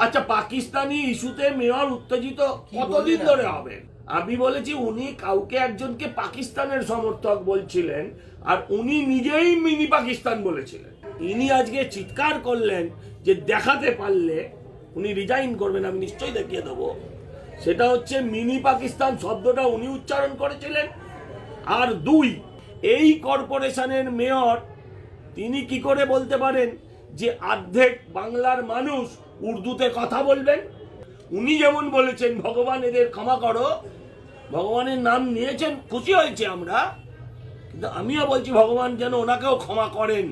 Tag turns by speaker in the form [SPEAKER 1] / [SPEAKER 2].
[SPEAKER 1] আচ্ছা, পাকিস্তানি ইস্যুতে মেয়র উত্তেজিত কতদিন ধরে হবে? আমি বলেছি উনি কাউকে একজনকে পাকিস্তানের সমর্থক বলছিলেন, আর উনি নিজেই মিনি পাকিস্তান বলেছিলেন। ইনি আজকে চিৎকার করলেন যে দেখাতে পারলে উনি রিজাইন করবেন, আমি নিশ্চয়ই দেখিয়ে দেবো। সেটা হচ্ছে মিনি পাকিস্তান শব্দটা উনি উচ্চারণ করেছিলেন। আর দুই, এই কর্পোরেশনের মেয়র তিনি কি করে বলতে পারেন যে অর্ধেক বাংলার মানুষ উর্দুতে কথা বলবেন? উনি যেমন বলেছেন ভগবান এদের ক্ষমা করো, ভগবানের নাম নিয়েছেন, খুশি হয়েছে আমরা, কিন্তু আমিও বলছি ভগবান যেন ওনাকেও ক্ষমা করেন।